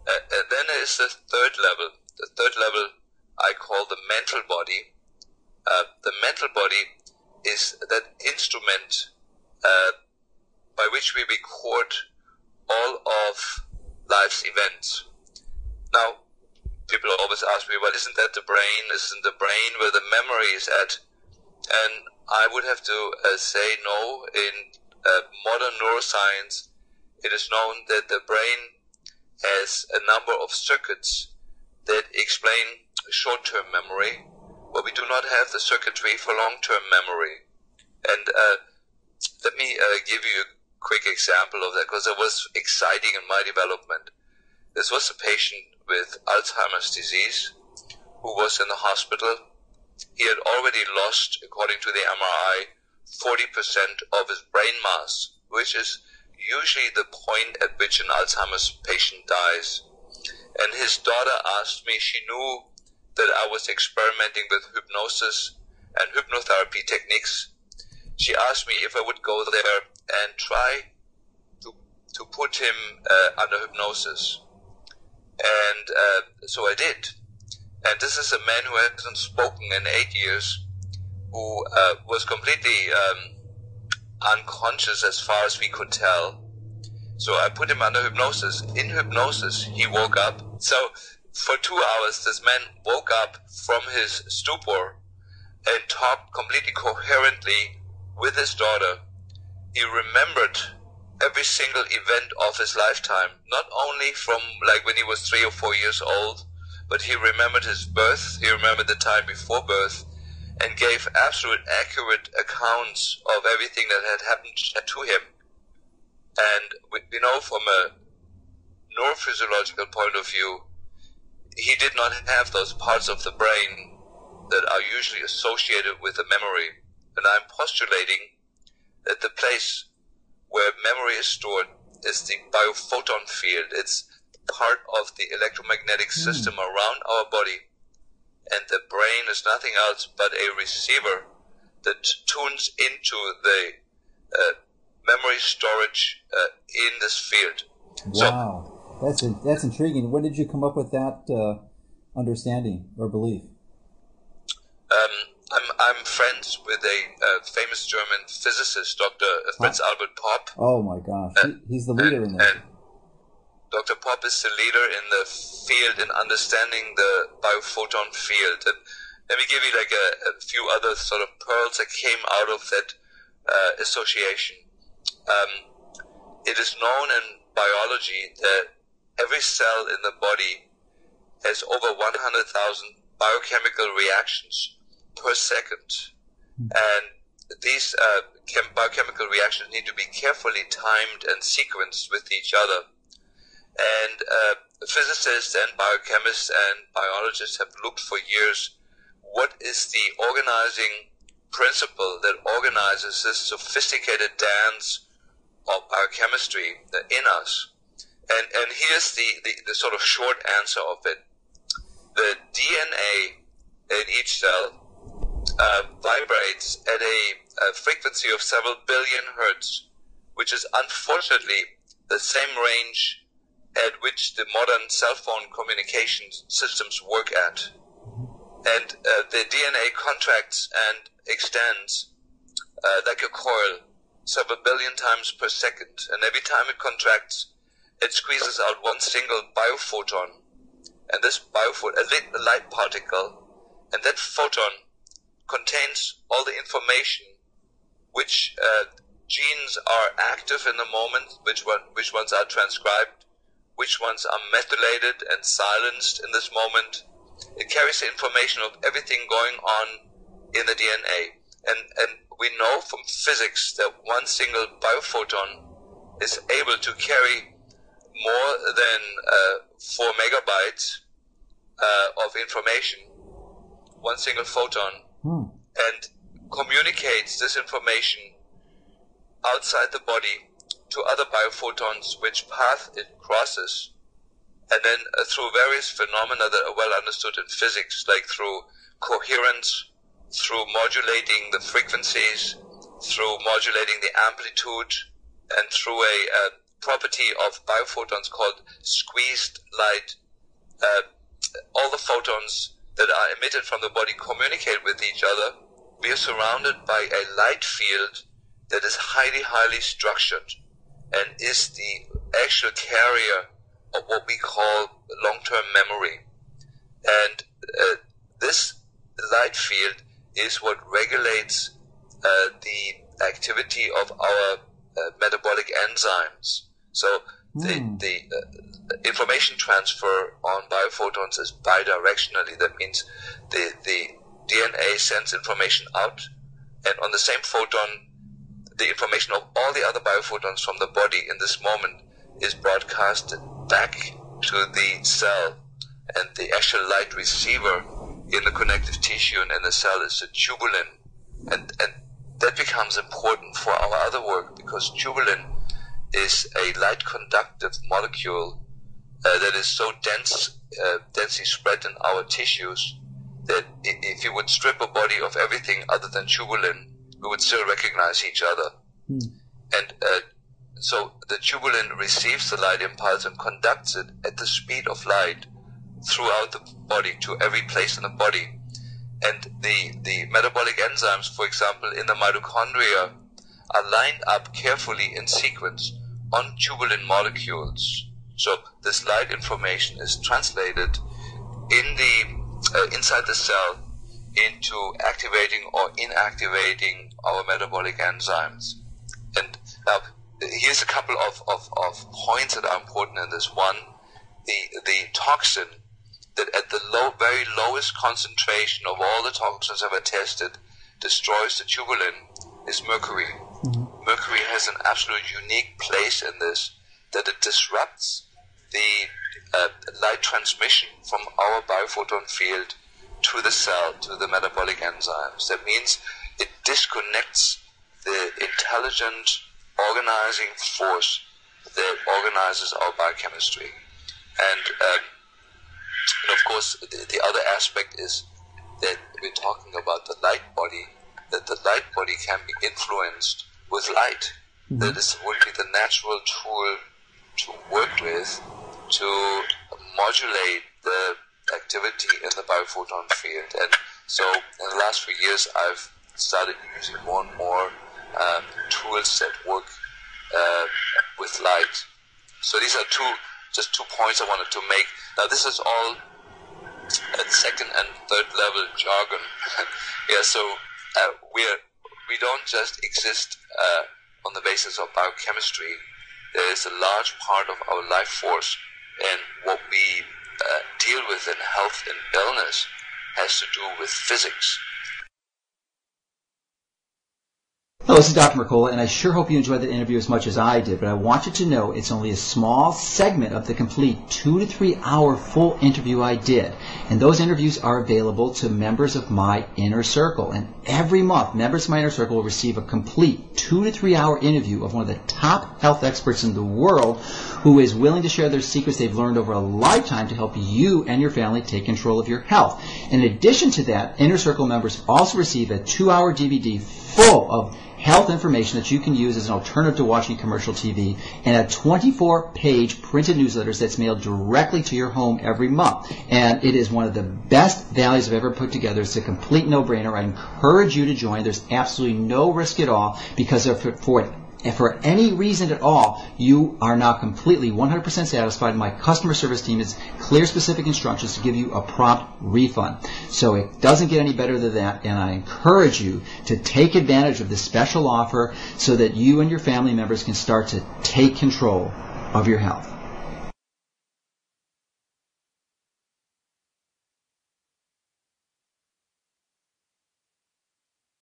And then there is the third level. The third level I call the mental body. The mental body is that instrument by which we record all of life's events. Now, people always ask me, well, isn't that the brain? Isn't the brain where the memory is at? And I would have to say no. In modern neuroscience, it is known that the brain has a number of circuits that explain short-term memory, but we do not have the circuitry for long-term memory. And let me give you a quick example of that, because it was exciting in my development. This was a patient with Alzheimer's disease who was in the hospital. He had already lost, according to the MRI, 40% of his brain mass, which is usually the point at which an Alzheimer's patient dies. And his daughter asked me, she knew that I was experimenting with hypnosis and hypnotherapy techniques. She asked me if I would go there and try to put him under hypnosis. And so I did. And this is a man who hasn't spoken in 8 years, who was completely unconscious as far as we could tell. So I put him under hypnosis. In hypnosis, he woke up. So for 2 hours, this man woke up from his stupor and talked completely coherently with his daughter. He remembered every single event of his lifetime, not only from like when he was 3 or 4 years old, but he remembered his birth, he remembered the time before birth, and gave absolute accurate accounts of everything that had happened to him. And we know from a neurophysiological point of view, he did not have those parts of the brain that are usually associated with the memory. And I'm postulating that the place where memory is stored is the biophoton field. It's part of the electromagnetic system around our body. And the brain is nothing else but a receiver that tunes into the memory storage in this field. Wow, that's intriguing. When did you come up with that understanding or belief? I'm friends with a famous German physicist, Dr. Franz Albert Popp. Oh my gosh, he's the leader in that. And Dr. Popp is the leader in the field in understanding the biophoton field. And let me give you like a few other sort of pearls that came out of that association. It is known in biology that every cell in the body has over 100,000 biochemical reactions per second. And these biochemical reactions need to be carefully timed and sequenced with each other. And physicists and biochemists and biologists have looked for years, what is the organizing principle that organizes this sophisticated dance of biochemistry in us? And here's the sort of short answer of it. The DNA in each cell vibrates at a frequency of several billion hertz, which is unfortunately the same range at which the modern cell phone communication systems work at. And the DNA contracts and extends like a coil several billion times per second. And every time it contracts, it squeezes out one single biophoton. And this biophoton, a light particle, and that photon contains all the information which genes are active in the moment, which ones are transcribed, which ones are methylated and silenced in this moment. It carries the information of everything going on in the DNA. And we know from physics that one single biophoton is able to carry more than 4 megabytes of information, one single photon, and communicates this information outside the body to other biophotons, which path it crosses. And then through various phenomena that are well understood in physics, like through coherence, through modulating the frequencies, through modulating the amplitude, and through a property of biophotons called squeezed light. All the photons that are emitted from the body communicate with each other. We are surrounded by a light field that is highly, highly structured and is the actual carrier of what we call long-term memory. And this light field is what regulates the activity of our metabolic enzymes. So the information transfer on biophotons is bidirectionally. That means the DNA sends information out, and on the same photon, the information of all the other biophotons from the body in this moment is broadcasted back to the cell. And the actual light receiver in the connective tissue and in the cell is the tubulin. And that becomes important for our other work, because tubulin is a light conductive molecule that is so densely spread in our tissues that if you would strip a body of everything other than tubulin, we would still recognize each other. And so the tubulin receives the light impulse and conducts it at the speed of light throughout the body to every place in the body. And the metabolic enzymes, for example, in the mitochondria, are lined up carefully in sequence on tubulin molecules. So this light information is translated in the inside the cell into activating or inactivating our metabolic enzymes. And now here's a couple of points that are important in this. One, the toxin that at the very lowest concentration of all the toxins ever tested destroys the tubulin is mercury. Mercury has an absolute unique place in this, that it disrupts the light transmission from our biophoton field to the cell, to the metabolic enzymes. That means it disconnects the intelligent organizing force that organizes our biochemistry. And of course, the other aspect is that we're talking about the light body, that the light body can be influenced with light. That is would be the natural tool to work with to modulate the activity in the biophoton field. And so in the last few years, I've started using more and more tools that work with light. So these are just 2 points I wanted to make. Now this is all at second and third level jargon. So we don't just exist on the basis of biochemistry. There is a large part of our life force, and what we deal with in health and illness has to do with physics. Hello, this is Dr. Mercola, and I sure hope you enjoyed the interview as much as I did, but I want you to know it's only a small segment of the complete 2 to 3 hour full interview I did. And those interviews are available to members of my Inner Circle. And every month, members of my Inner Circle will receive a complete 2 to 3 hour interview of one of the top health experts in the world who is willing to share their secrets they've learned over a lifetime to help you and your family take control of your health. In addition to that, Inner Circle members also receive a 2-hour DVD full of health information that you can use as an alternative to watching commercial TV, and a 24-page printed newsletters that's mailed directly to your home every month. And it is one of the best values I've ever put together. It's a complete no-brainer. I encourage you to join. There's absolutely no risk at all, because if for any reason at all you are not completely 100% satisfied, my customer service team has clear, specific instructions to give you a prompt refund. So it doesn't get any better than that, and I encourage you to take advantage of this special offer so that you and your family members can start to take control of your health.